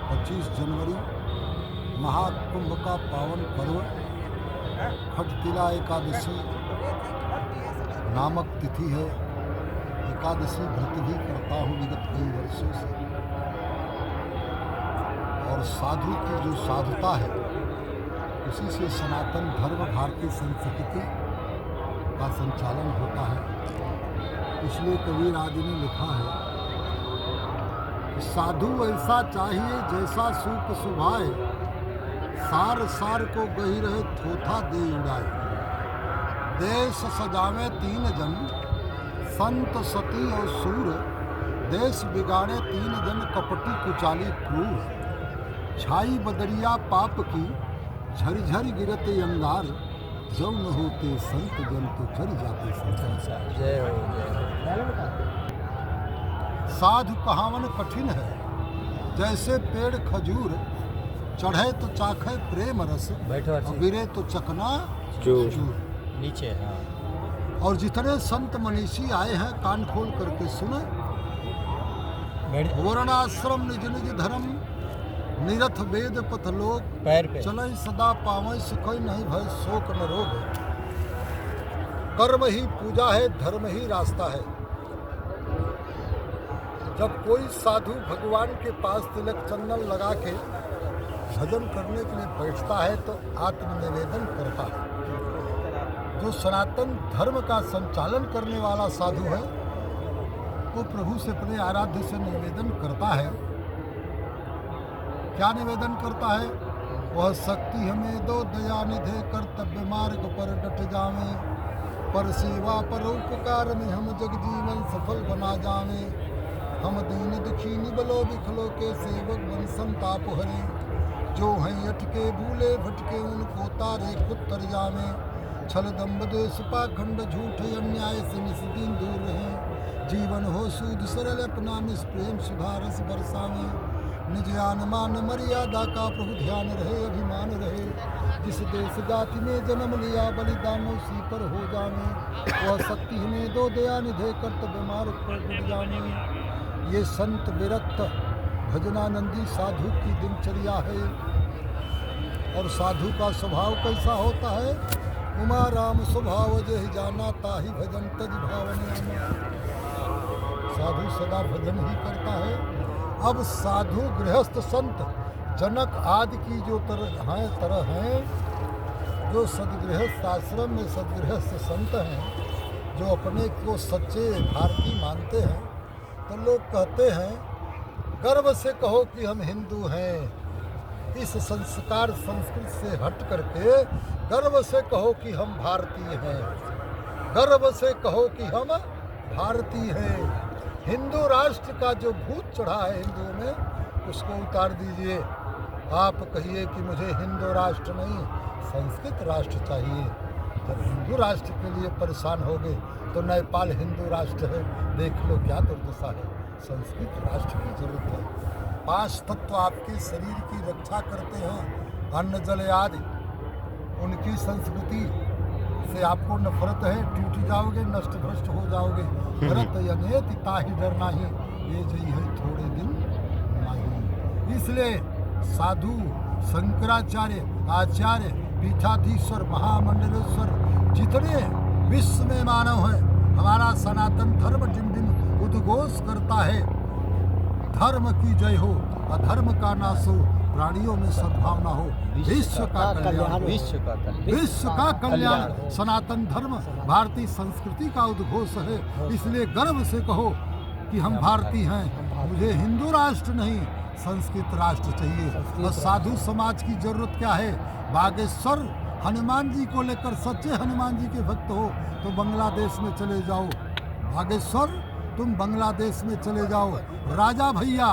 25 जनवरी महाकुंभ का पावन पर्व खटतिला एकादशी नामक तिथि है। एकादशी व्रत भी करता हूँ विगत कई वर्षों से, और साधु की जो साधुता है उसी से सनातन धर्म भारतीय संस्कृति का संचालन होता है। इसलिए कबीर आदि ने लिखा है कि साधु ऐसा चाहिए जैसा सूप सुभाए, सार सार को गही रहे थोथा दे उड़ाए। देश सजावे 3 जन, संत सती और सूर, देश बिगाड़े 3 जन, कपटी कुचाली क्रूर। छाई बदरिया पाप की, झरझर गिरते अंगार, जब न होते संत जन तो चढ़ जाते संसार। जय हो जय हो। साधु कहावन कठिन है, जैसे पेड़ खजूर, चढ़े तो चाखे प्रेम रस, बैठो गिरे तो चकना चूर। चूर। नीचे हाँ। और जितने संत मनीषी आए हैं कान खोल करके सुने। वर्णाश्रम निज निज धर्म, निरथ वेद पथ लोक, पैर पे चलई सदा पावई सुखई नहीं भय शोक न रोग। कर्म ही पूजा है, धर्म ही रास्ता है। जब कोई साधु भगवान के पास तिलक चंदन लगा के भजन करने के लिए बैठता है तो आत्मनिवेदन करता है। जो सनातन धर्म का संचालन करने वाला साधु है वो प्रभु से अपने आराध्य से निवेदन करता है। क्या निवेदन करता है? वह शक्ति हमें दो, दया निधे कर्तव्य मार्ग पर डट जावे, पर सेवा पर उपकार में हम जग जीवन सफल बना जावे। हम दीन दुखी निबलो बिखलो के सेवक बन संताप हरे, जो हैं अटके भूले भटके उनको तारे खुद तर जावे। छल दम्भ द्वेष पाखंड झूठ अन्याय से निस्दिन दूर रहे, जीवन हो सूद सरल अपना निष्प्रेम सुधारस बरसावे। निज आन मान मर्यादा का प्रभु ध्यान रहे, अभिमान रहे, जिस देश जाति में जन्म लिया बलिदान उसी पर हो जाने। वह शक्ति हमें दो, दया निधे कर्तव्य मार्ग पर डट जाने। ये संत विरक्त भजनानंदी साधु की दिनचर्या है। और साधु का स्वभाव कैसा होता है? उमा राम स्वभाव जय जाना, ताहि भजन तज भावना। साधु सदा भजन ही करता है। अब साधु गृहस्थ संत जनक आदि की जो तरह हैं, जो सदगृहस्थ आश्रम में सदगृहस्थ संत हैं, जो अपने को सच्चे भारतीय मानते हैं, तो लोग कहते हैं गर्व से कहो कि हम हिंदू हैं। इस संस्कार संस्कृति से हट करके गर्व से कहो कि हम भारतीय हैं। गर्व से कहो कि हम भारतीय हैं। हिंदू राष्ट्र का जो भूत चढ़ा है हिंदुओं में, उसको उतार दीजिए। आप कहिए कि मुझे हिंदू राष्ट्र नहीं, संस्कृत राष्ट्र चाहिए। जब हिंदू राष्ट्र के लिए परेशान हो गए तो नेपाल हिंदू राष्ट्र है, देख लो क्या दुर्दशा है। संस्कृत राष्ट्र की जरूरत है। 5 तत्व आपके शरीर की रक्षा करते हैं, अन्न जल आदि। उनकी संस्कृति से आपको नफरत है, टूट जाओगे, नष्ट भ्रष्ट हो जाओगे। भरत यनेति ताहि डर नाही, ये जई है थोड़े दिन नहीं। इसलिए साधु शंकराचार्य, आचार्य, पीठाधीश्वर, महामंडलेश्वर, जितने विश्व में मानव हैं, हमारा सनातन धर्म जिन दिन उद्घोष करता है धर्म की जय हो, अधर्म का नाश हो, प्राणियों में सद्भावना हो, विश्व का कल्याण, विश्व का कल्याण। सनातन धर्म भारतीय संस्कृति का उद्घोष है। इसलिए गर्व से कहो कि हम भारतीय हैं। मुझे हिंदू राष्ट्र नहीं, संस्कृत राष्ट्र चाहिए। और साधु समाज की जरूरत क्या है? बागेश्वर हनुमान जी को लेकर सच्चे हनुमान जी के भक्त हो तो बांग्लादेश में चले जाओ। बागेश्वर तुम बांग्लादेश में चले जाओ। राजा भैया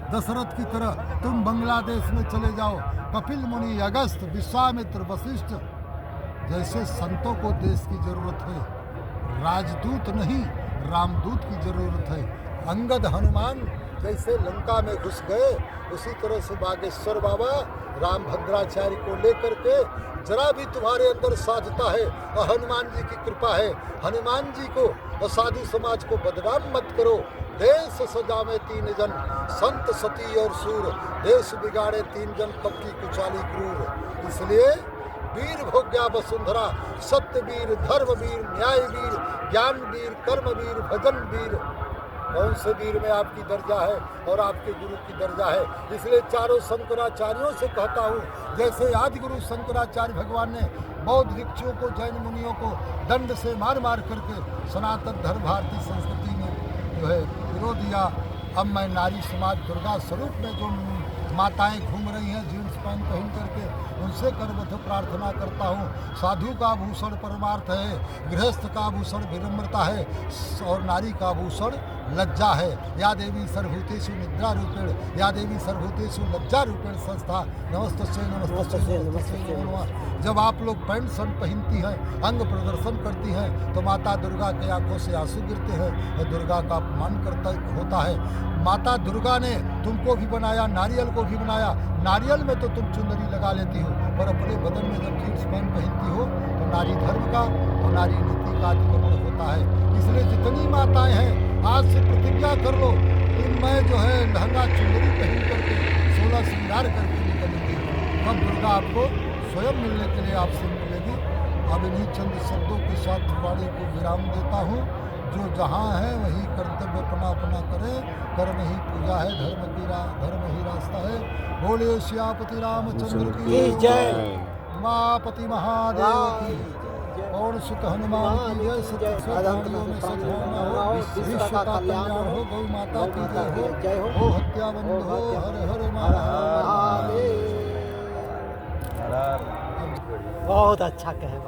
दशरथ की तरह तुम बांग्लादेश में चले जाओ। कपिल मुनि, अगस्त, विश्वामित्र, वशिष्ठ जैसे संतों को देश की जरूरत है। राजदूत नहीं, रामदूत की जरूरत है। अंगद हनुमान जैसे लंका में घुस गए, उसी तरह से बागेश्वर बाबा रामभद्राचार्य को लेकर के जरा भी तुम्हारे अंदर साधुता है और हनुमान जी की कृपा है, हनुमान जी को और साधु समाज को बदनाम मत करो। देश सजावे 3 जन, संत सती और सूर, देश बिगाड़े 3 जन, कपटी कुचाली क्रूर। इसलिए वीर भोग्या वसुंधरा, सत्य वीर, धर्म वीर, न्याय वीर, ज्ञान वीर, कर्म वीर, भजन वीर। कौन से वीर में आपकी दर्जा है और आपके गुरु की दर्जा है। इसलिए चारों शंकराचार्यों से कहता हूँ, जैसे आदि गुरु शंकराचार्य भगवान ने बौद्ध भिक्षुओं को, जैन मुनियों को दंड से मार मार करके सनातन धर्म भारतीय संस्कृति में जो है विरोध दिया। अब मैं नारी समाज दुर्गा स्वरूप में जो माताएं घूम रही हैं जीन्स पैंट पहन करके, उनसे करवत प्रार्थना करता हूँ। साधु का भूषण परमार्थ है, गृहस्थ का भूषण विनम्रता है और नारी का भूषण लज्जा है। या देवी सर्वभूतेषु निद्रा रूपेण, या देवी सर्वभूतेषु लज्जा रूपेण संस्था। नमस्तस्यै नमस्तस्यै नमस्तस्यै नमः। जब आप लोग पैंट शर्ट पहनती हैं, अंग प्रदर्शन करती हैं, तो माता दुर्गा के आंखों से आंसू गिरते हैं और दुर्गा का अपमान करता होता है। माता दुर्गा ने तुमको भी बनाया, नारियल को भी बनाया। नारियल में तो तुम चुंदरी लगा लेती हो, पर अपने बदन में जब जीन्स पैंट पहनती हो तो नारी धर्म का और नारी नीति का अतिक्रमण होता है। इसलिए जितनी माताएं हैं, आज से प्रतिज्ञा कर लो कि मैं जो है लहंगा चुंदरी पहन करके 16 श्रृंगार करके निकलूंगी। तब दुर्गा आपको स्वयं मिलने के लिए आपसे मिलेगी। अब इन्हीं चंद शब्दों के साथ वाणी को विराम देता हूँ। जो जहाँ है वही कर्तव्य अपना अपना करें, कर्म ही पूजा है, धर्म ही रास्ता है। बोले श्यापति रामचंद्र की जय। उमापति महादेव की, पवन सुत हनुमान की जय। सत्य सत्यानियों में सद्भावना हो, विश्व का कल्याण हो, गौ माता की जय हो, हत्या बंद हो। हर हर महादेव। बहुत अच्छा कहे बाबा।